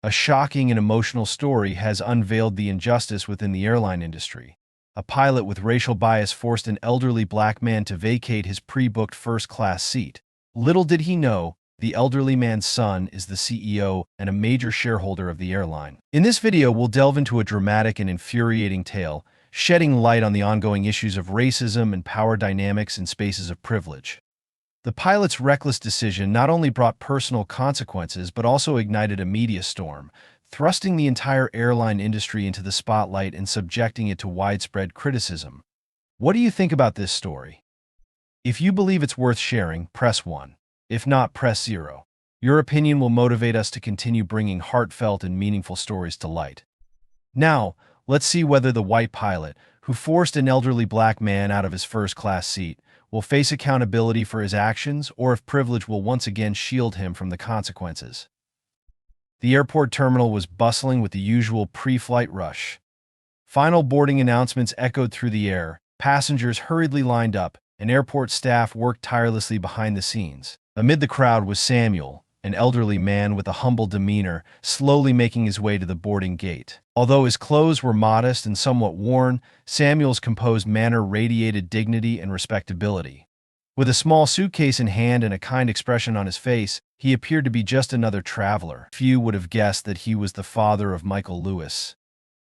A shocking and emotional story has unveiled the injustice within the airline industry. A pilot with racial bias forced an elderly black man to vacate his pre-booked first-class seat. Little did he know, the elderly man's son is the CEO and a major shareholder of the airline. In this video, we'll delve into a dramatic and infuriating tale, shedding light on the ongoing issues of racism and power dynamics in spaces of privilege. The pilot's reckless decision not only brought personal consequences but also ignited a media storm, thrusting the entire airline industry into the spotlight and subjecting it to widespread criticism. What do you think about this story? If you believe it's worth sharing, press 1. If not, press 0. Your opinion will motivate us to continue bringing heartfelt and meaningful stories to light. Now, let's see whether the white pilot, who forced an elderly black man out of his first-class seat, will face accountability for his actions or if privilege will once again shield him from the consequences. The airport terminal was bustling with the usual pre-flight rush. Final boarding announcements echoed through the air, passengers hurriedly lined up, and airport staff worked tirelessly behind the scenes. Amid the crowd was Samuel, an elderly man with a humble demeanor, slowly making his way to the boarding gate. Although his clothes were modest and somewhat worn, Samuel's composed manner radiated dignity and respectability. With a small suitcase in hand and a kind expression on his face, he appeared to be just another traveler. Few would have guessed that he was the father of Michael Lewis,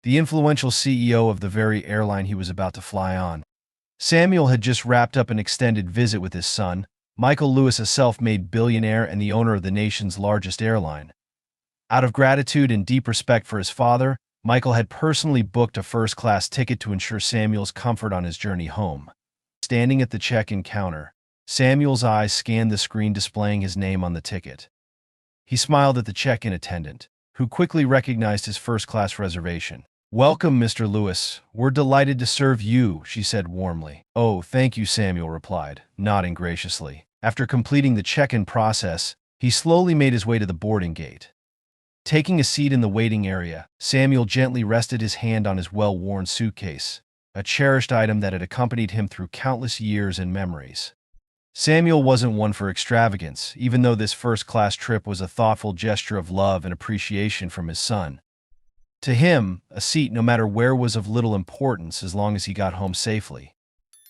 the influential CEO of the very airline he was about to fly on. Samuel had just wrapped up an extended visit with his son, Michael Lewis, a self-made billionaire and the owner of the nation's largest airline. Out of gratitude and deep respect for his father, Michael had personally booked a first-class ticket to ensure Samuel's comfort on his journey home. Standing at the check-in counter, Samuel's eyes scanned the screen displaying his name on the ticket. He smiled at the check-in attendant, who quickly recognized his first-class reservation. "Welcome, Mr. Lewis. We're delighted to serve you," she said warmly. "Oh, thank you," Samuel replied, nodding graciously. After completing the check-in process, he slowly made his way to the boarding gate. Taking a seat in the waiting area, Samuel gently rested his hand on his well-worn suitcase, a cherished item that had accompanied him through countless years and memories. Samuel wasn't one for extravagance, even though this first-class trip was a thoughtful gesture of love and appreciation from his son. To him, a seat no matter where was of little importance as long as he got home safely.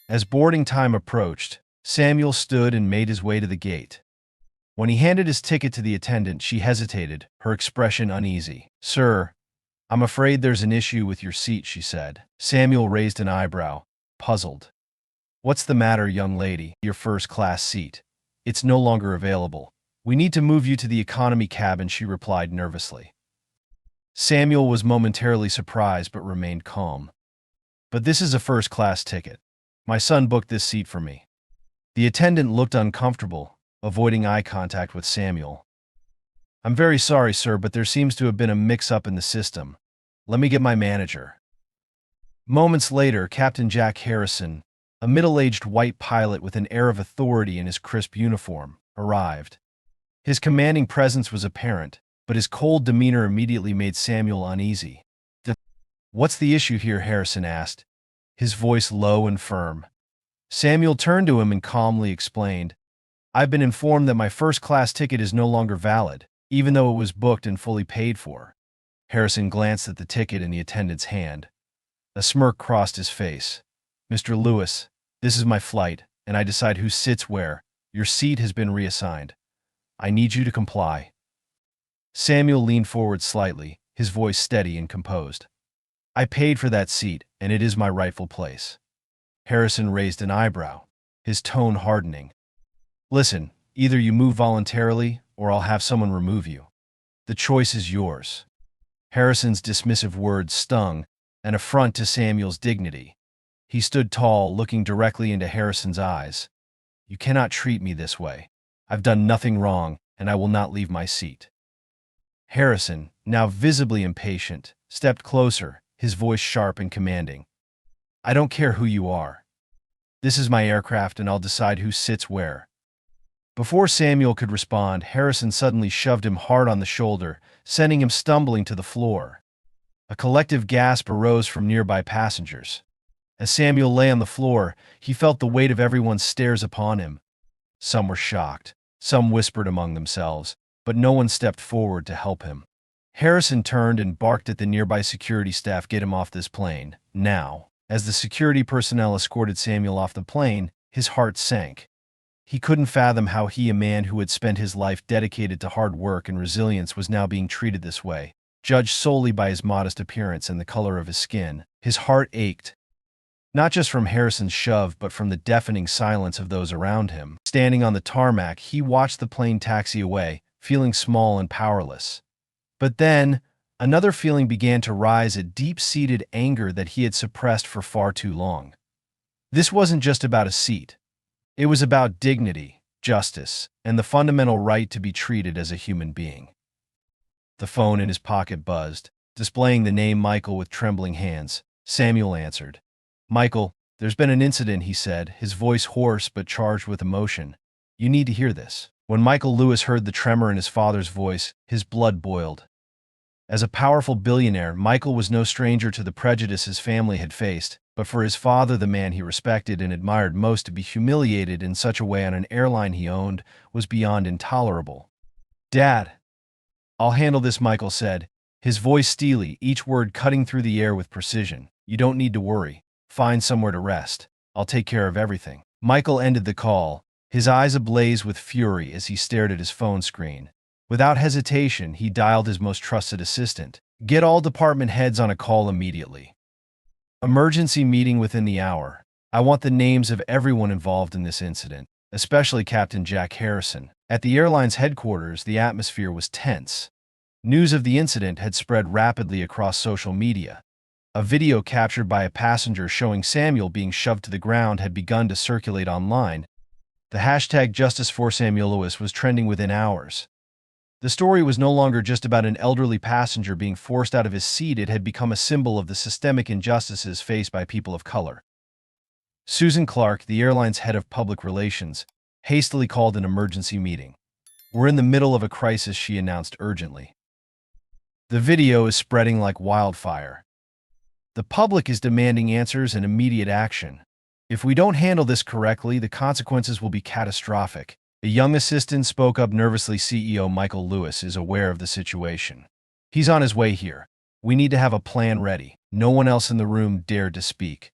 As boarding time approached, Samuel stood and made his way to the gate. When he handed his ticket to the attendant, she hesitated, her expression uneasy. "Sir, I'm afraid there's an issue with your seat," she said. Samuel raised an eyebrow, puzzled. "What's the matter, young lady? Your first-class seat. It's no longer available. We need to move you to the economy cabin," she replied nervously. Samuel was momentarily surprised but remained calm. "But this is a first-class ticket. My son booked this seat for me." The attendant looked uncomfortable, avoiding eye contact with Samuel. "I'm very sorry, sir, but there seems to have been a mix-up in the system. Let me get my manager." Moments later, Captain Jack Harrison, a middle-aged white pilot with an air of authority in his crisp uniform, arrived. His commanding presence was apparent, but his cold demeanor immediately made Samuel uneasy. "What's the issue here?" Harrison asked, his voice low and firm. Samuel turned to him and calmly explained, "I've been informed that my first-class ticket is no longer valid, even though it was booked and fully paid for." Harrison glanced at the ticket in the attendant's hand. A smirk crossed his face. "Mr. Lewis, this is my flight, and I decide who sits where. Your seat has been reassigned. I need you to comply." Samuel leaned forward slightly, his voice steady and composed. "I paid for that seat, and it is my rightful place." Harrison raised an eyebrow, his tone hardening. "Listen, either you move voluntarily, or I'll have someone remove you. The choice is yours." Harrison's dismissive words stung, an affront to Samuel's dignity. He stood tall, looking directly into Harrison's eyes. "You cannot treat me this way. I've done nothing wrong, and I will not leave my seat." Harrison, now visibly impatient, stepped closer, his voice sharp and commanding. "I don't care who you are. This is my aircraft and I'll decide who sits where." Before Samuel could respond, Harrison suddenly shoved him hard on the shoulder, sending him stumbling to the floor. A collective gasp arose from nearby passengers. As Samuel lay on the floor, he felt the weight of everyone's stares upon him. Some were shocked, some whispered among themselves, but no one stepped forward to help him. Harrison turned and barked at the nearby security staff, "Get him off this plane, now." As the security personnel escorted Samuel off the plane, his heart sank. He couldn't fathom how he, a man who had spent his life dedicated to hard work and resilience, was now being treated this way. Judged solely by his modest appearance and the color of his skin, his heart ached. Not just from Harrison's shove, but from the deafening silence of those around him. Standing on the tarmac, he watched the plane taxi away, feeling small and powerless. But then, another feeling began to rise, a deep-seated anger that he had suppressed for far too long. This wasn't just about a seat. It was about dignity, justice, and the fundamental right to be treated as a human being. The phone in his pocket buzzed, displaying the name Michael. With trembling hands, Samuel answered. "Michael, there's been an incident," he said, his voice hoarse but charged with emotion. "You need to hear this." When Michael Lewis heard the tremor in his father's voice, his blood boiled. As a powerful billionaire, Michael was no stranger to the prejudice his family had faced, but for his father, the man he respected and admired most, to be humiliated in such a way on an airline he owned was beyond intolerable. "Dad, I'll handle this," Michael said, his voice steely, each word cutting through the air with precision. "You don't need to worry. Find somewhere to rest. I'll take care of everything." Michael ended the call, his eyes ablaze with fury as he stared at his phone screen. Without hesitation, he dialed his most trusted assistant. "Get all department heads on a call immediately. Emergency meeting within the hour. I want the names of everyone involved in this incident, especially Captain Jack Harrison." At the airline's headquarters, the atmosphere was tense. News of the incident had spread rapidly across social media. A video captured by a passenger showing Samuel being shoved to the ground had begun to circulate online. The hashtag Justice for Samuel Lewis was trending within hours. The story was no longer just about an elderly passenger being forced out of his seat. It had become a symbol of the systemic injustices faced by people of color. Susan Clark, the airline's head of public relations, hastily called an emergency meeting. "We're in the middle of a crisis," she announced urgently. "The video is spreading like wildfire. The public is demanding answers and immediate action. If we don't handle this correctly, the consequences will be catastrophic." A young assistant spoke up nervously. "CEO Michael Lewis is aware of the situation. He's on his way here. We need to have a plan ready." No one else in the room dared to speak.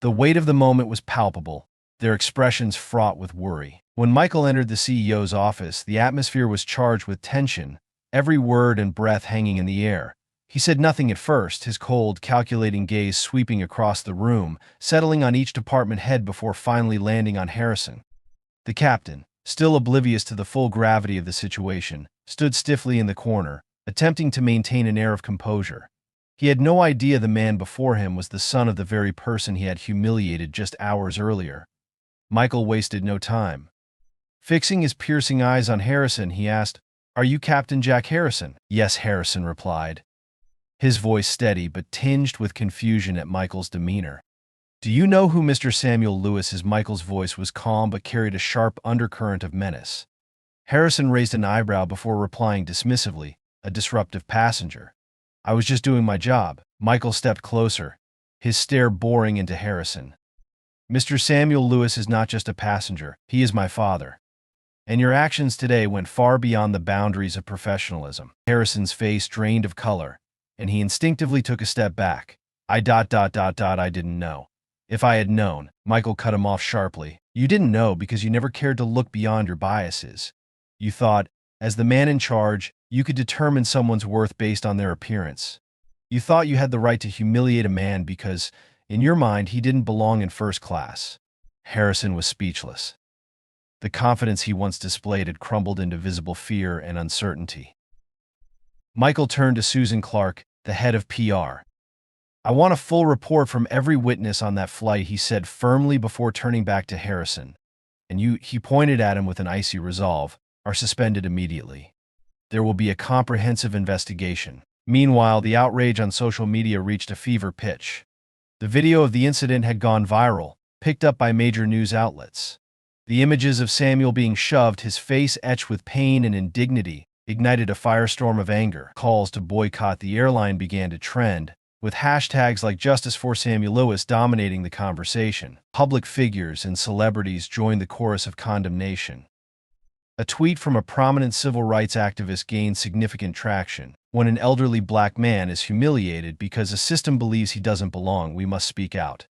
The weight of the moment was palpable, their expressions fraught with worry. When Michael entered the CEO's office, the atmosphere was charged with tension, every word and breath hanging in the air. He said nothing at first, his cold, calculating gaze sweeping across the room, settling on each department head before finally landing on Harrison. The captain, still oblivious to the full gravity of the situation, stood stiffly in the corner, attempting to maintain an air of composure. He had no idea the man before him was the son of the very person he had humiliated just hours earlier. Michael wasted no time. Fixing his piercing eyes on Harrison, he asked, "Are you Captain Jack Harrison?" "Yes," Harrison replied, his voice steady but tinged with confusion at Michael's demeanor. "Do you know who Mr. Samuel Lewis is?" Michael's voice was calm but carried a sharp undercurrent of menace. Harrison raised an eyebrow before replying dismissively, "A disruptive passenger. I was just doing my job." Michael stepped closer, his stare boring into Harrison. "Mr. Samuel Lewis is not just a passenger, he is my father. And your actions today went far beyond the boundaries of professionalism." Harrison's face drained of color, and he instinctively took a step back. I didn't know. If I had known," Michael cut him off sharply. "You didn't know because you never cared to look beyond your biases. You thought, as the man in charge, you could determine someone's worth based on their appearance. You thought you had the right to humiliate a man because, in your mind, he didn't belong in first class." Harrison was speechless. The confidence he once displayed had crumbled into visible fear and uncertainty. Michael turned to Susan Clark, the head of PR. "I want a full report from every witness on that flight," he said firmly before turning back to Harrison. "And you," he pointed at him with an icy resolve, "are suspended immediately. There will be a comprehensive investigation." Meanwhile, the outrage on social media reached a fever pitch. The video of the incident had gone viral, picked up by major news outlets. The images of Samuel being shoved, his face etched with pain and indignity, ignited a firestorm of anger. Calls to boycott the airline began to trend, with hashtags like Justice for Samuel Lewis dominating the conversation. Public figures and celebrities joined the chorus of condemnation. A tweet from a prominent civil rights activist gained significant traction. When an elderly black man is humiliated because a system believes he doesn't belong, we must speak out.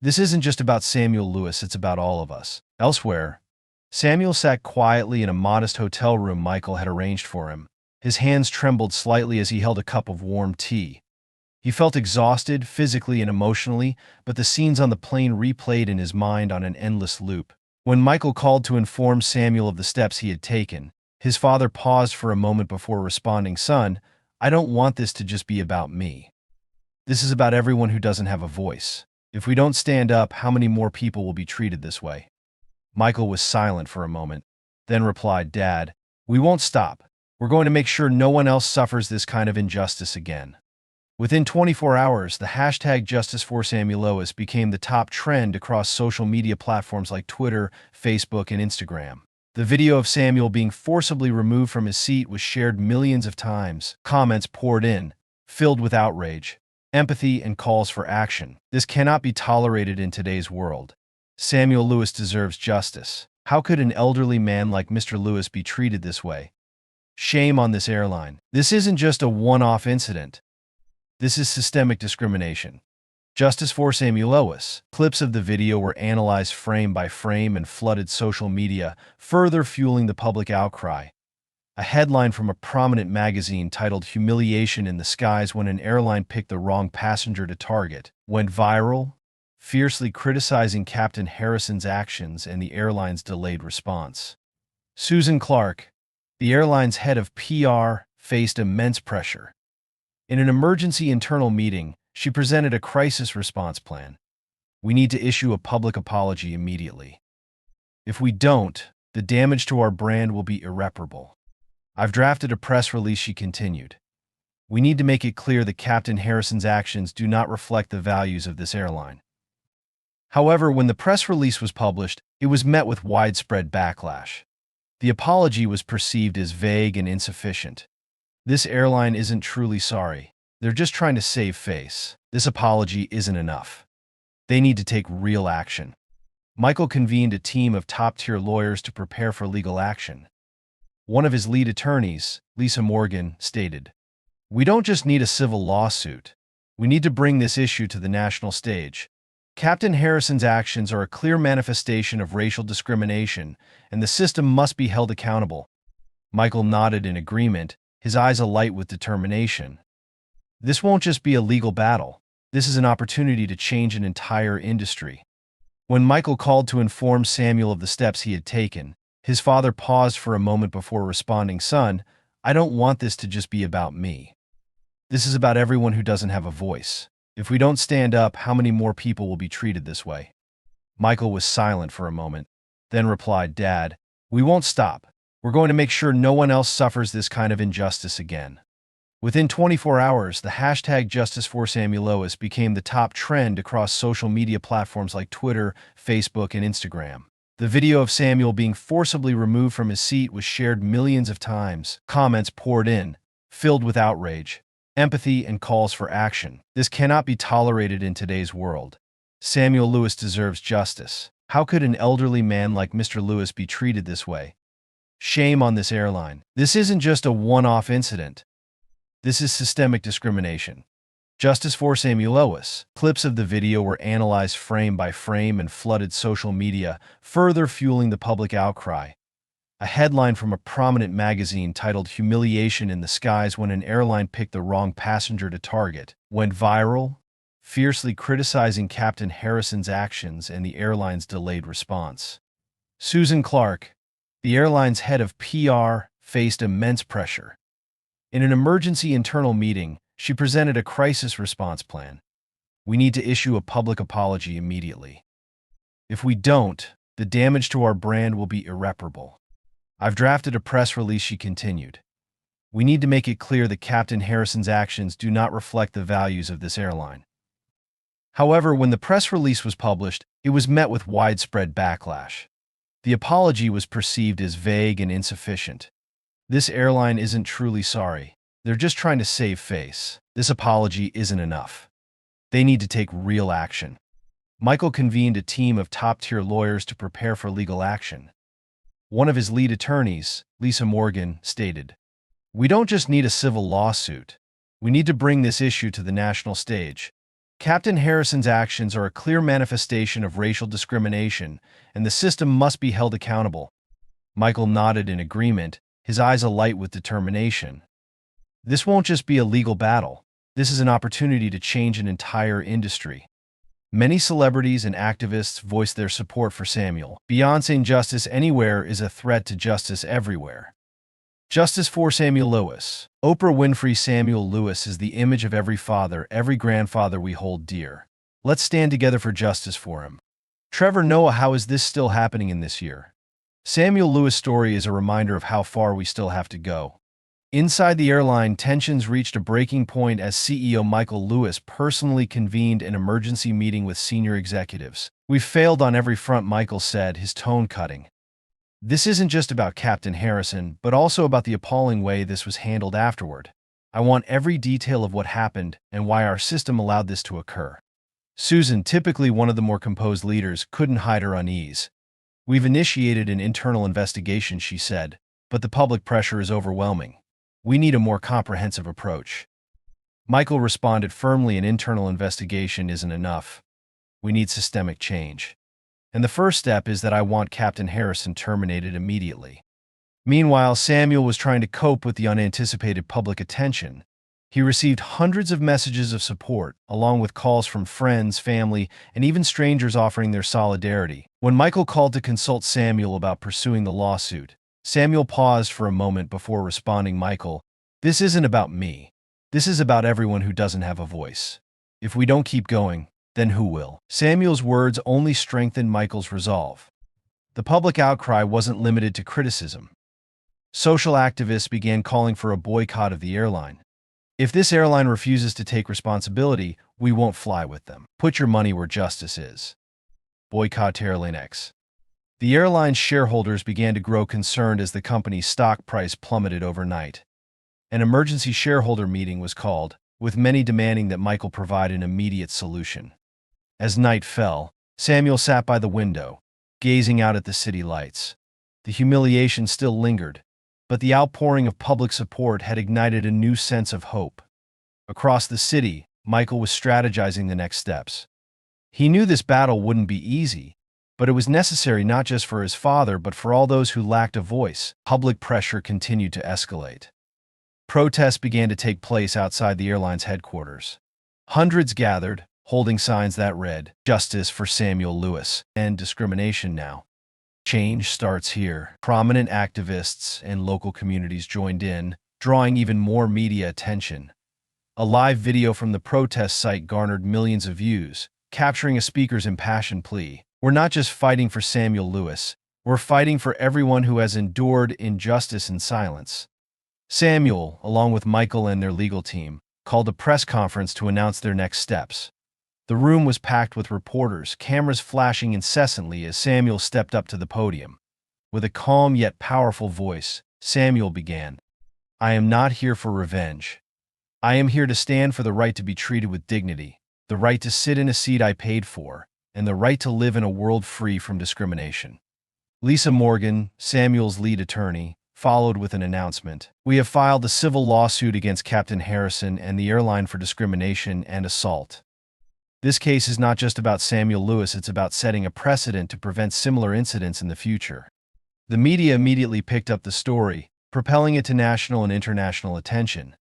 This isn't just about Samuel Lewis, it's about all of us. Elsewhere, Samuel sat quietly in a modest hotel room Michael had arranged for him. His hands trembled slightly as he held a cup of warm tea. He felt exhausted, physically and emotionally, but the scenes on the plane replayed in his mind on an endless loop. When Michael called to inform Samuel of the steps he had taken, his father paused for a moment before responding, "Son, I don't want this to just be about me. This is about everyone who doesn't have a voice. If we don't stand up, how many more people will be treated this way?" Michael was silent for a moment, then replied, "Dad, we won't stop. We're going to make sure no one else suffers this kind of injustice again." Within 24 hours, the hashtag #JusticeForSamuelLewis became the top trend across social media platforms like Twitter, Facebook, and Instagram. The video of Samuel being forcibly removed from his seat was shared millions of times. Comments poured in, filled with outrage, empathy, and calls for action. This cannot be tolerated in today's world. Samuel Lewis deserves justice. How could an elderly man like Mr. Lewis be treated this way? Shame on this airline. This isn't just a one-off incident. This is systemic discrimination. Justice for Samuel Lewis. Clips of the video were analyzed frame by frame and flooded social media, further fueling the public outcry. A headline from a prominent magazine titled "Humiliation in the Skies When an Airline Picked the Wrong Passenger to Target" went viral, fiercely criticizing Captain Harrison's actions and the airline's delayed response. Susan Clark, the airline's head of PR, faced immense pressure. In an emergency internal meeting, she presented a crisis response plan. "We need to issue a public apology immediately. If we don't, the damage to our brand will be irreparable. I've drafted a press release," she continued. "We need to make it clear that Captain Harrison's actions do not reflect the values of this airline." However, when the press release was published, it was met with widespread backlash. The apology was perceived as vague and insufficient. This airline isn't truly sorry. They're just trying to save face. This apology isn't enough. They need to take real action. Michael convened a team of top-tier lawyers to prepare for legal action. One of his lead attorneys, Lisa Morgan, stated, "We don't just need a civil lawsuit. We need to bring this issue to the national stage. Captain Harrison's actions are a clear manifestation of racial discrimination, and the system must be held accountable." Michael nodded in agreement, his eyes alight with determination. This won't just be a legal battle. This is an opportunity to change an entire industry. When Michael called to inform Samuel of the steps he had taken, his father paused for a moment before responding, "Son, I don't want this to just be about me. This is about everyone who doesn't have a voice. If we don't stand up, how many more people will be treated this way?" Michael was silent for a moment, then replied, "Dad, we won't stop. We're going to make sure no one else suffers this kind of injustice again." Within 24 hours, the hashtag #JusticeForSamuelLewis became the top trend across social media platforms like Twitter, Facebook, and Instagram. The video of Samuel being forcibly removed from his seat was shared millions of times. Comments poured in, filled with outrage, empathy, and calls for action. This cannot be tolerated in today's world. Samuel Lewis deserves justice. How could an elderly man like Mr. Lewis be treated this way? Shame on this airline. This isn't just a one-off incident. This is systemic discrimination. Justice for Samuel Lewis. Clips of the video were analyzed frame by frame and flooded social media, further fueling the public outcry. A headline from a prominent magazine titled "Humiliation in the Skies When an Airline Picked the Wrong Passenger to Target" went viral, fiercely criticizing Captain Harrison's actions and the airline's delayed response. Susan Clark, the airline's head of PR, faced immense pressure. In an emergency internal meeting, she presented a crisis response plan. "We need to issue a public apology immediately. If we don't, the damage to our brand will be irreparable. I've drafted a press release," she continued. "We need to make it clear that Captain Harrison's actions do not reflect the values of this airline." However, when the press release was published, it was met with widespread backlash. The apology was perceived as vague and insufficient. This airline isn't truly sorry. They're just trying to save face. This apology isn't enough. They need to take real action. Michael convened a team of top-tier lawyers to prepare for legal action. One of his lead attorneys, Lisa Morgan, stated, "We don't just need a civil lawsuit. We need to bring this issue to the national stage. Captain Harrison's actions are a clear manifestation of racial discrimination, and the system must be held accountable." Michael nodded in agreement, his eyes alight with determination. This won't just be a legal battle. This is an opportunity to change an entire industry. Many celebrities and activists voiced their support for Samuel. Beyonce's "Justice Anywhere" is a threat to justice everywhere. Justice for Samuel Lewis. Oprah Winfrey's Samuel Lewis is the image of every father, every grandfather we hold dear. Let's stand together for justice for him. Trevor Noah, how is this still happening in this year? Samuel Lewis' story is a reminder of how far we still have to go. Inside the airline, tensions reached a breaking point as CEO Michael Lewis personally convened an emergency meeting with senior executives. "We've failed on every front," Michael said, his tone cutting. "This isn't just about Captain Harrison, but also about the appalling way this was handled afterward. I want every detail of what happened and why our system allowed this to occur." Susan, typically one of the more composed leaders, couldn't hide her unease. "We've initiated an internal investigation," she said, "but the public pressure is overwhelming. We need a more comprehensive approach." Michael responded firmly, "An internal investigation isn't enough. We need systemic change. And the first step is that I want Captain Harrison terminated immediately." Meanwhile, Samuel was trying to cope with the unanticipated public attention. He received hundreds of messages of support, along with calls from friends, family, and even strangers offering their solidarity. When Michael called to consult Samuel about pursuing the lawsuit, Samuel paused for a moment before responding, "Michael, this isn't about me. This is about everyone who doesn't have a voice. If we don't keep going, then who will?" Samuel's words only strengthened Michael's resolve. The public outcry wasn't limited to criticism. Social activists began calling for a boycott of the airline. "If this airline refuses to take responsibility, we won't fly with them. Put your money where justice is." Boycott Airline X. The airline's shareholders began to grow concerned as the company's stock price plummeted overnight. An emergency shareholder meeting was called, with many demanding that Michael provide an immediate solution. As night fell, Samuel sat by the window, gazing out at the city lights. The humiliation still lingered, but the outpouring of public support had ignited a new sense of hope. Across the city, Michael was strategizing the next steps. He knew this battle wouldn't be easy, but it was necessary not just for his father but for all those who lacked a voice. Public pressure continued to escalate. Protests began to take place outside the airline's headquarters. Hundreds gathered, holding signs that read, "Justice for Samuel Lewis," and "Discrimination now. Change starts here." Prominent activists and local communities joined in, drawing even more media attention. A live video from the protest site garnered millions of views, capturing a speaker's impassioned plea. "We're not just fighting for Samuel Lewis, we're fighting for everyone who has endured injustice in silence." Samuel, along with Michael and their legal team, called a press conference to announce their next steps. The room was packed with reporters, cameras flashing incessantly as Samuel stepped up to the podium. With a calm yet powerful voice, Samuel began, "I am not here for revenge. I am here to stand for the right to be treated with dignity, the right to sit in a seat I paid for, and the right to live in a world free from discrimination." Lisa Morgan, Samuel's lead attorney, followed with an announcement. "We have filed a civil lawsuit against Captain Harrison and the airline for discrimination and assault. This case is not just about Samuel Lewis, it's about setting a precedent to prevent similar incidents in the future." The media immediately picked up the story, propelling it to national and international attention.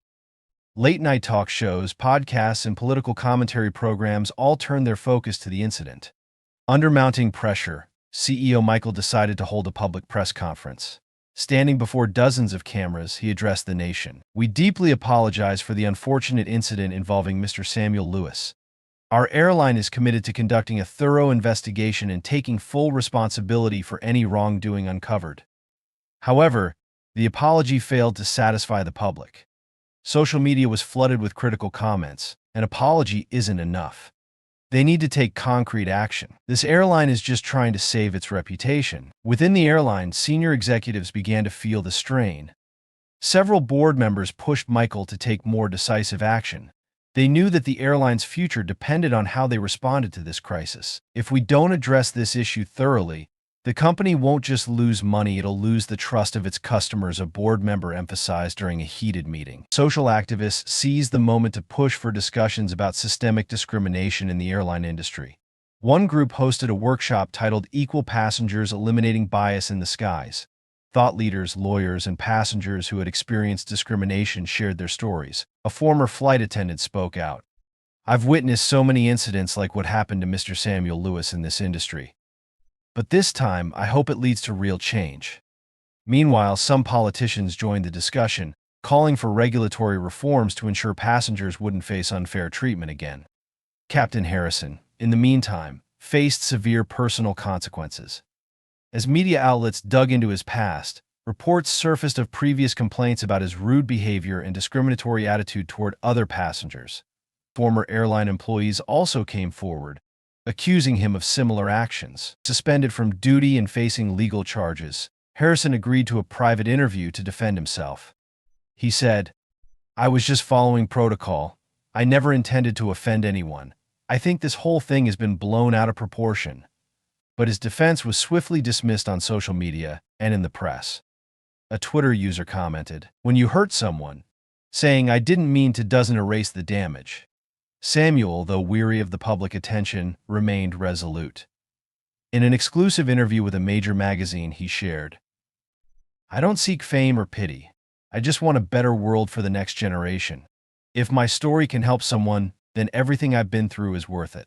Late-night talk shows, podcasts, and political commentary programs all turned their focus to the incident. Under mounting pressure, CEO Michael decided to hold a public press conference. Standing before dozens of cameras, he addressed the nation. "We deeply apologize for the unfortunate incident involving Mr. Samuel Lewis. Our airline is committed to conducting a thorough investigation and taking full responsibility for any wrongdoing uncovered." However, the apology failed to satisfy the public. Social media was flooded with critical comments. "An apology isn't enough. They need to take concrete action. This airline is just trying to save its reputation." Within the airline, senior executives began to feel the strain. Several board members pushed Michael to take more decisive action. They knew that the airline's future depended on how they responded to this crisis. "If we don't address this issue thoroughly, The company won't just lose money, it'll lose the trust of its customers, a board member emphasized during a heated meeting. Social activists seized the moment to push for discussions about systemic discrimination in the airline industry. One group hosted a workshop titled Equal Passengers Eliminating Bias in the Skies. Thought leaders, lawyers, and passengers who had experienced discrimination shared their stories. A former flight attendant spoke out. "I've witnessed so many incidents like what happened to Mr. Samuel Lewis in this industry. But this time, I hope it leads to real change." Meanwhile, some politicians joined the discussion, calling for regulatory reforms to ensure passengers wouldn't face unfair treatment again. Captain Harrison, in the meantime, faced severe personal consequences. As media outlets dug into his past, reports surfaced of previous complaints about his rude behavior and discriminatory attitude toward other passengers. Former airline employees also came forward, accusing him of similar actions. Suspended from duty and facing legal charges, Harrison agreed to a private interview to defend himself. He said, "I was just following protocol. I never intended to offend anyone. I think this whole thing has been blown out of proportion." But his defense was swiftly dismissed on social media and in the press. A Twitter user commented, "When you hurt someone, saying 'I didn't mean to' doesn't erase the damage." Samuel, though weary of the public attention, remained resolute. In an exclusive interview with a major magazine, he shared, "I don't seek fame or pity. I just want a better world for the next generation. If my story can help someone, then everything I've been through is worth it."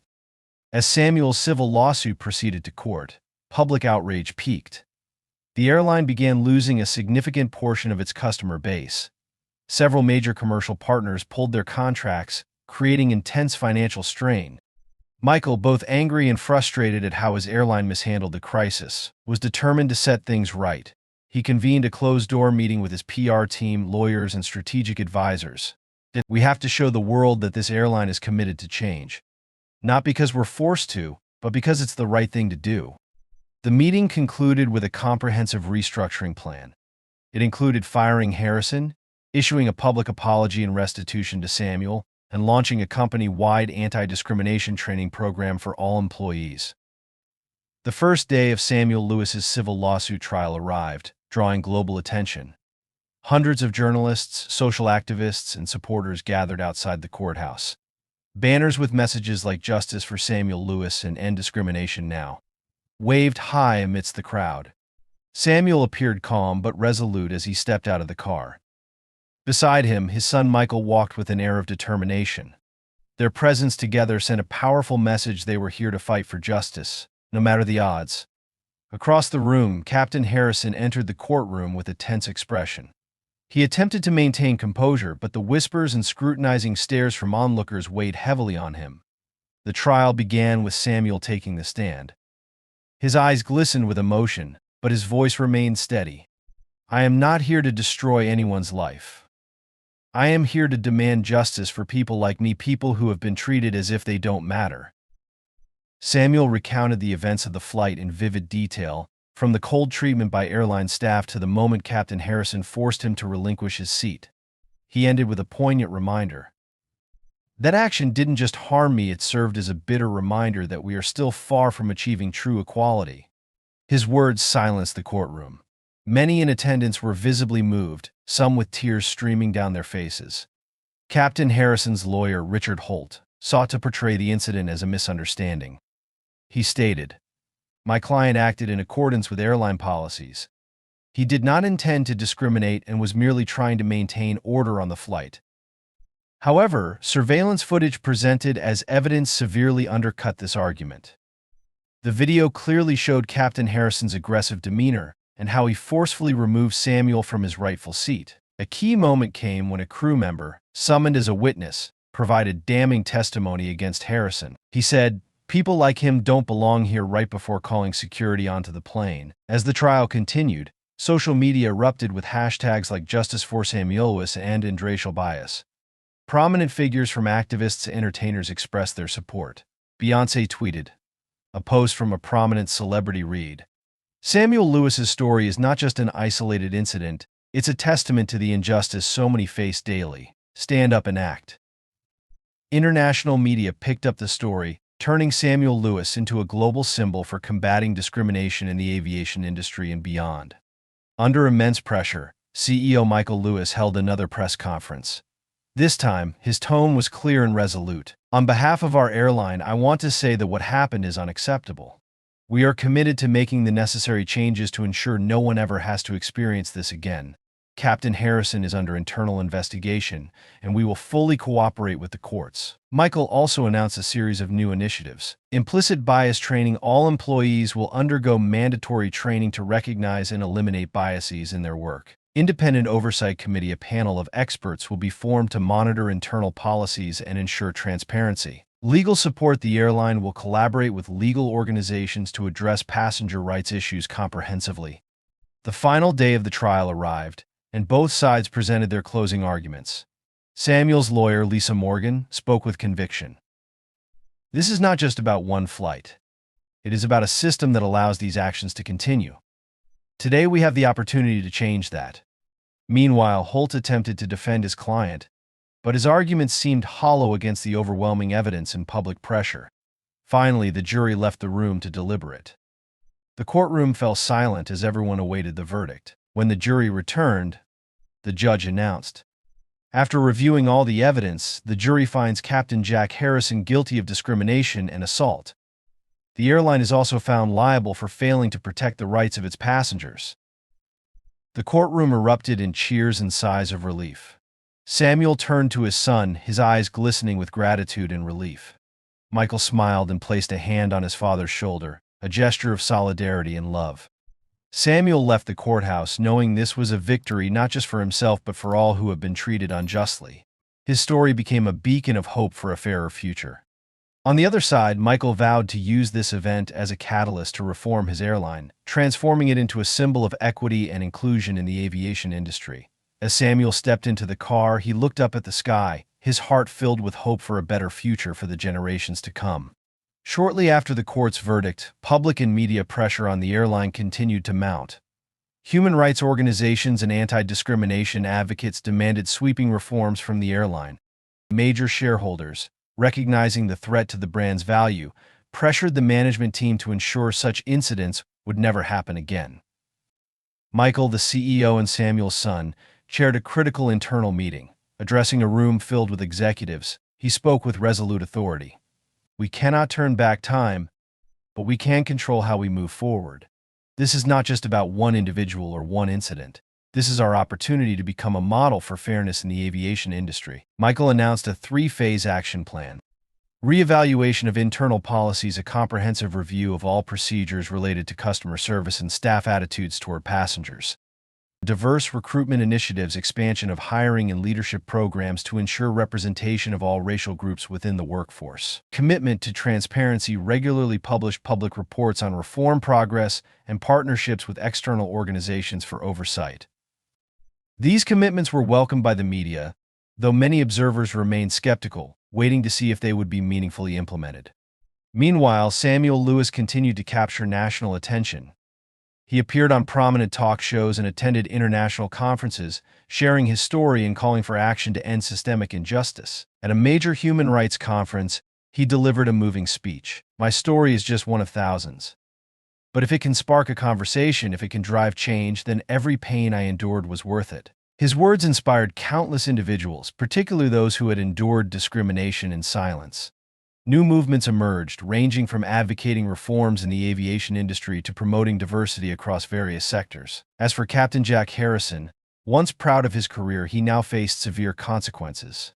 As Samuel's civil lawsuit proceeded to court, public outrage peaked. The airline began losing a significant portion of its customer base. Several major commercial partners pulled their contracts, creating intense financial strain. Michael, both angry and frustrated at how his airline mishandled the crisis, was determined to set things right. He convened a closed-door meeting with his PR team, lawyers, and strategic advisors. "We have to show the world that this airline is committed to change. Not because we're forced to, but because it's the right thing to do." The meeting concluded with a comprehensive restructuring plan. It included firing Harrison, issuing a public apology and restitution to Samuel, and launching a company-wide anti-discrimination training program for all employees. The first day of Samuel Lewis's civil lawsuit trial arrived, drawing global attention. Hundreds of journalists, social activists, and supporters gathered outside the courthouse. Banners with messages like "Justice for Samuel Lewis" and "End Discrimination Now" waved high amidst the crowd. Samuel appeared calm but resolute as he stepped out of the car. Beside him, his son Michael walked with an air of determination. Their presence together sent a powerful message: they were here to fight for justice, no matter the odds. Across the room, Captain Harrison entered the courtroom with a tense expression. He attempted to maintain composure, but the whispers and scrutinizing stares from onlookers weighed heavily on him. The trial began with Samuel taking the stand. His eyes glistened with emotion, but his voice remained steady. "I am not here to destroy anyone's life. I am here to demand justice for people like me, people who have been treated as if they don't matter." Samuel recounted the events of the flight in vivid detail, from the cold treatment by airline staff to the moment Captain Harrison forced him to relinquish his seat. He ended with a poignant reminder. "That action didn't just harm me, it served as a bitter reminder that we are still far from achieving true equality." His words silenced the courtroom. Many in attendance were visibly moved, some with tears streaming down their faces. Captain Harrison's lawyer, Richard Holt, sought to portray the incident as a misunderstanding. He stated, "My client acted in accordance with airline policies. He did not intend to discriminate and was merely trying to maintain order on the flight." However, surveillance footage presented as evidence severely undercut this argument. The video clearly showed Captain Harrison's aggressive demeanor and how he forcefully removed Samuel from his rightful seat. A key moment came when a crew member, summoned as a witness, provided damning testimony against Harrison. He said, "People like him don't belong here," right before calling security onto the plane. As the trial continued, social media erupted with hashtags like "Justice for Samuel Lewis" and "End Racial Bias." Prominent figures from activists to entertainers expressed their support. Beyoncé tweeted. A post from a prominent celebrity read, "Samuel Lewis's story is not just an isolated incident, it's a testament to the injustice so many face daily. Stand up and act." International media picked up the story, turning Samuel Lewis into a global symbol for combating discrimination in the aviation industry and beyond. Under immense pressure, CEO Michael Lewis held another press conference. This time, his tone was clear and resolute. On behalf of our airline, I want to say that what happened is unacceptable. We are committed to making the necessary changes to ensure no one ever has to experience this again. Captain Harrison is under internal investigation, and we will fully cooperate with the courts. Michael also announced a series of new initiatives. Implicit bias training. All employees will undergo mandatory training to recognize and eliminate biases in their work. Independent Oversight Committee. A panel of experts will be formed to monitor internal policies and ensure transparency. Legal support. The airline will collaborate with legal organizations to address passenger rights issues comprehensively. The final day of the trial arrived, and both sides presented their closing arguments. Samuel's lawyer, Lisa Morgan, spoke with conviction. This is not just about one flight. It is about a system that allows these actions to continue. Today we have the opportunity to change that. Meanwhile, Holt attempted to defend his client, but his arguments seemed hollow against the overwhelming evidence and public pressure. Finally, the jury left the room to deliberate. The courtroom fell silent as everyone awaited the verdict. When the jury returned, the judge announced, after reviewing all the evidence, the jury finds Captain Jack Harrison guilty of discrimination and assault. The airline is also found liable for failing to protect the rights of its passengers. The courtroom erupted in cheers and sighs of relief. Samuel turned to his son, his eyes glistening with gratitude and relief. Michael smiled and placed a hand on his father's shoulder, a gesture of solidarity and love. Samuel left the courthouse knowing this was a victory not just for himself but for all who have been treated unjustly. His story became a beacon of hope for a fairer future. On the other side, Michael vowed to use this event as a catalyst to reform his airline, transforming it into a symbol of equity and inclusion in the aviation industry. As Samuel stepped into the car, he looked up at the sky, his heart filled with hope for a better future for the generations to come. Shortly after the court's verdict, public and media pressure on the airline continued to mount. Human rights organizations and anti-discrimination advocates demanded sweeping reforms from the airline. Major shareholders, recognizing the threat to the brand's value, pressured the management team to ensure such incidents would never happen again. Michael, the CEO, and Samuel's son, chaired a critical internal meeting. Addressing a room filled with executives, he spoke with resolute authority. We cannot turn back time, but we can control how we move forward. This is not just about one individual or one incident. This is our opportunity to become a model for fairness in the aviation industry. Michael announced a 3-phase action plan. Reevaluation of internal policies, a comprehensive review of all procedures related to customer service and staff attitudes toward passengers. Diverse recruitment initiatives, expansion of hiring and leadership programs to ensure representation of all racial groups within the workforce. Commitment to transparency, regularly publish public reports on reform progress and partnerships with external organizations for oversight. These commitments were welcomed by the media, though many observers remained skeptical, waiting to see if they would be meaningfully implemented. Meanwhile, Samuel Lewis continued to capture national attention. He appeared on prominent talk shows and attended international conferences, sharing his story and calling for action to end systemic injustice. At a major human rights conference, he delivered a moving speech. My story is just one of thousands. But if it can spark a conversation, if it can drive change, then every pain I endured was worth it. His words inspired countless individuals, particularly those who had endured discrimination in silence. New movements emerged, ranging from advocating reforms in the aviation industry to promoting diversity across various sectors. As for Captain Jack Harrison, once proud of his career, he now faced severe consequences.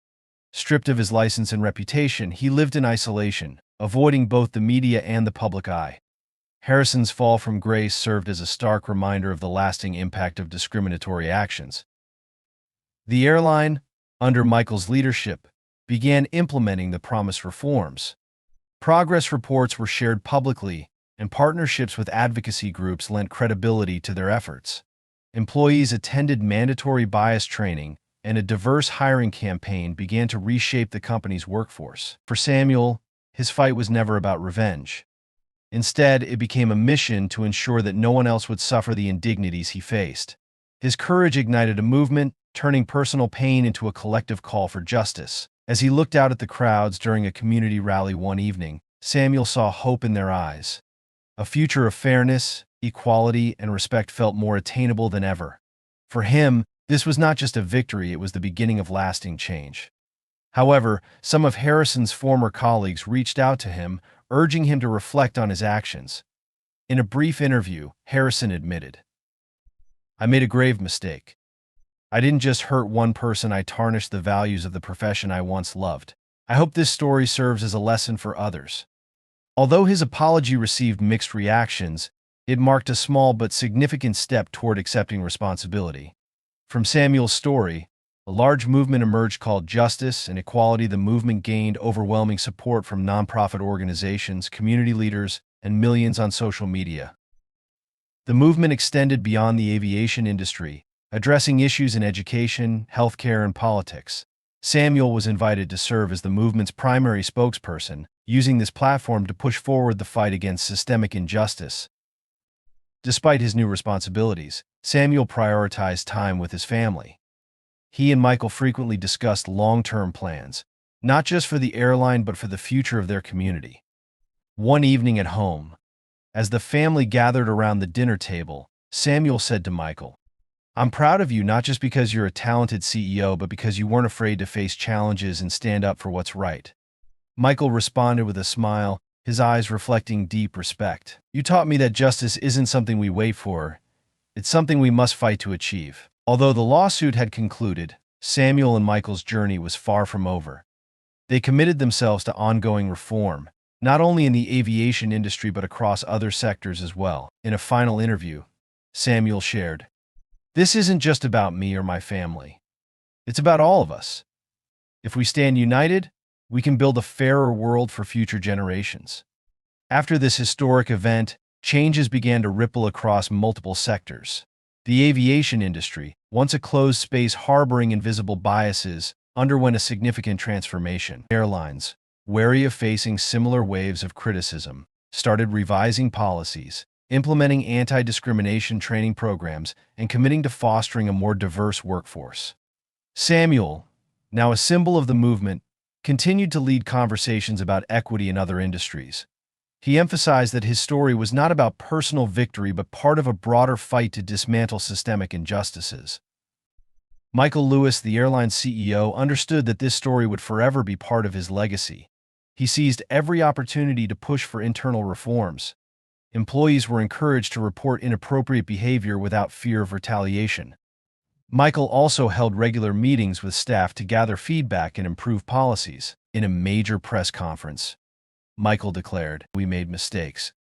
Stripped of his license and reputation, he lived in isolation, avoiding both the media and the public eye. Harrison's fall from grace served as a stark reminder of the lasting impact of discriminatory actions. The airline, under Michael's leadership, began implementing the promised reforms. Progress reports were shared publicly, and partnerships with advocacy groups lent credibility to their efforts. Employees attended mandatory bias training, and a diverse hiring campaign began to reshape the company's workforce. For Samuel, his fight was never about revenge. Instead, it became a mission to ensure that no one else would suffer the indignities he faced. His courage ignited a movement, turning personal pain into a collective call for justice. As he looked out at the crowds during a community rally one evening, Samuel saw hope in their eyes. A future of fairness, equality, and respect felt more attainable than ever. For him, this was not just a victory, it was the beginning of lasting change. However, some of Harrison's former colleagues reached out to him, urging him to reflect on his actions. In a brief interview, Harrison admitted, "I made a grave mistake. I didn't just hurt one person, I tarnished the values of the profession I once loved. I hope this story serves as a lesson for others." Although his apology received mixed reactions, it marked a small but significant step toward accepting responsibility. From Samuel's story, a large movement emerged called Justice and Equality. The movement gained overwhelming support from nonprofit organizations, community leaders, and millions on social media. The movement extended beyond the aviation industry, addressing issues in education, healthcare, and politics. Samuel was invited to serve as the movement's primary spokesperson, using this platform to push forward the fight against systemic injustice. Despite his new responsibilities, Samuel prioritized time with his family. He and Michael frequently discussed long-term plans, not just for the airline but for the future of their community. One evening at home, as the family gathered around the dinner table, Samuel said to Michael, "I'm proud of you not just because you're a talented CEO, but because you weren't afraid to face challenges and stand up for what's right." Michael responded with a smile, his eyes reflecting deep respect. "You taught me that justice isn't something we wait for, it's something we must fight to achieve." Although the lawsuit had concluded, Samuel and Michael's journey was far from over. They committed themselves to ongoing reform, not only in the aviation industry but across other sectors as well. In a final interview, Samuel shared, "This isn't just about me or my family. It's about all of us. If we stand united, we can build a fairer world for future generations." After this historic event, changes began to ripple across multiple sectors. The aviation industry, once a closed space harboring invisible biases, underwent a significant transformation. Airlines, wary of facing similar waves of criticism, started revising policies, implementing anti-discrimination training programs, and committing to fostering a more diverse workforce. Samuel, now a symbol of the movement, continued to lead conversations about equity in other industries. He emphasized that his story was not about personal victory but part of a broader fight to dismantle systemic injustices. Michael Lewis, the airline CEO, understood that this story would forever be part of his legacy. He seized every opportunity to push for internal reforms. Employees were encouraged to report inappropriate behavior without fear of retaliation. Michael also held regular meetings with staff to gather feedback and improve policies. In a major press conference, Michael declared, "We made mistakes,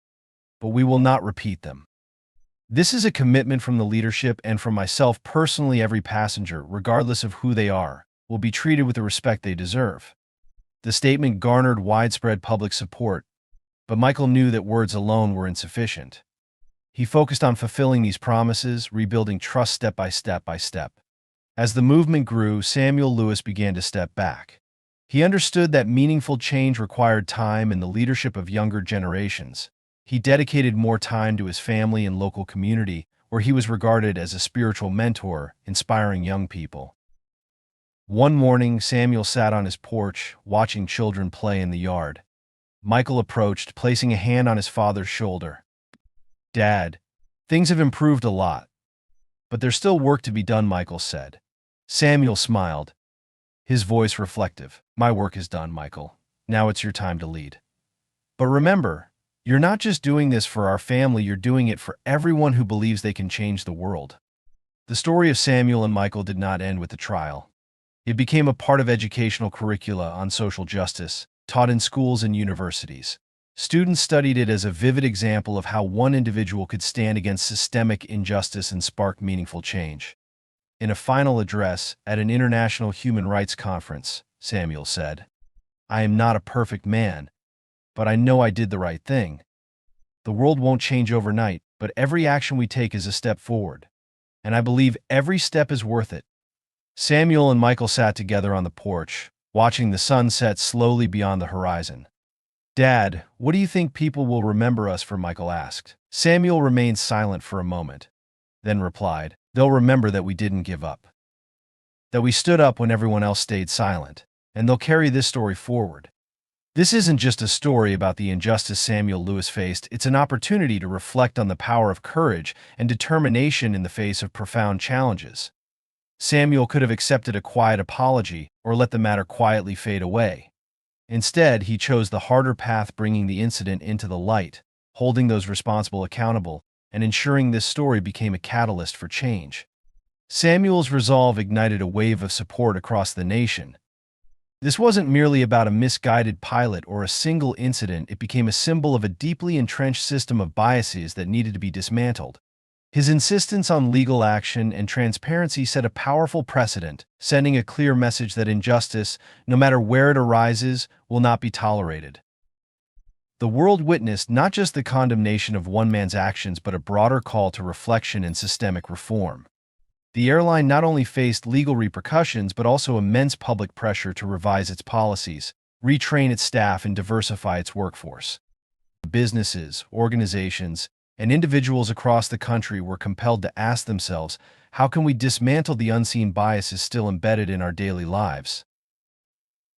but we will not repeat them. This is a commitment from the leadership and from myself personally. Every passenger, regardless of who they are, will be treated with the respect they deserve." The statement garnered widespread public support, but Michael knew that words alone were insufficient. He focused on fulfilling these promises, rebuilding trust step by step. As the movement grew, Samuel Lewis began to step back. He understood that meaningful change required time and the leadership of younger generations. He dedicated more time to his family and local community, where he was regarded as a spiritual mentor, inspiring young people. One morning, Samuel sat on his porch, watching children play in the yard. Michael approached, placing a hand on his father's shoulder. "Dad, things have improved a lot, but there's still work to be done," Michael said. Samuel smiled, his voice reflective. "My work is done, Michael. Now it's your time to lead. But remember, you're not just doing this for our family, you're doing it for everyone who believes they can change the world." The story of Samuel and Michael did not end with the trial. It became a part of educational curricula on social justice, taught in schools and universities. Students studied it as a vivid example of how one individual could stand against systemic injustice and spark meaningful change. In a final address at an international human rights conference, Samuel said, "I am not a perfect man, but I know I did the right thing. The world won't change overnight, but every action we take is a step forward. And I believe every step is worth it." Samuel and Michael sat together on the porch, watching the sun set slowly beyond the horizon. "Dad, what do you think people will remember us for?" Michael asked. Samuel remained silent for a moment, then replied, "They'll remember that we didn't give up. That we stood up when everyone else stayed silent, and they'll carry this story forward. This isn't just a story about the injustice Samuel Lewis faced, it's an opportunity to reflect on the power of courage and determination in the face of profound challenges. Samuel could have accepted a quiet apology or let the matter quietly fade away. Instead, he chose the harder path, bringing the incident into the light, holding those responsible accountable, and ensuring this story became a catalyst for change. Samuel's resolve ignited a wave of support across the nation. This wasn't merely about a misguided pilot or a single incident, it became a symbol of a deeply entrenched system of biases that needed to be dismantled. His insistence on legal action and transparency set a powerful precedent, sending a clear message that injustice, no matter where it arises, will not be tolerated. The world witnessed not just the condemnation of one man's actions but a broader call to reflection and systemic reform. The airline not only faced legal repercussions but also immense public pressure to revise its policies, retrain its staff, and diversify its workforce. Businesses, organizations, and individuals across the country were compelled to ask themselves, how can we dismantle the unseen biases still embedded in our daily lives?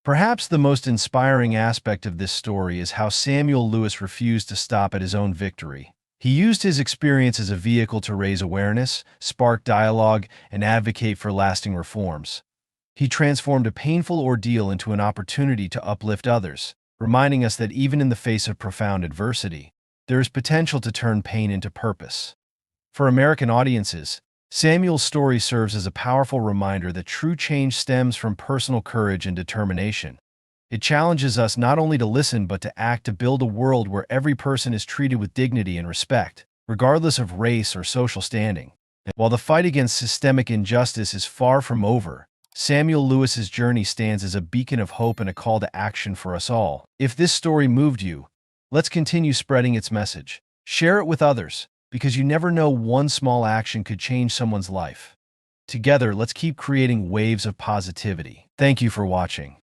Perhaps the most inspiring aspect of this story is how Samuel Lewis refused to stop at his own victory. He used his experience as a vehicle to raise awareness, spark dialogue, and advocate for lasting reforms. He transformed a painful ordeal into an opportunity to uplift others, reminding us that even in the face of profound adversity, there is potential to turn pain into purpose. For American audiences, Samuel's story serves as a powerful reminder that true change stems from personal courage and determination. It challenges us not only to listen but to act, to build a world where every person is treated with dignity and respect, regardless of race or social standing. While the fight against systemic injustice is far from over, Samuel Lewis's journey stands as a beacon of hope and a call to action for us all. If this story moved you, let's continue spreading its message. Share it with others, because you never know, one small action could change someone's life. Together, let's keep creating waves of positivity. Thank you for watching.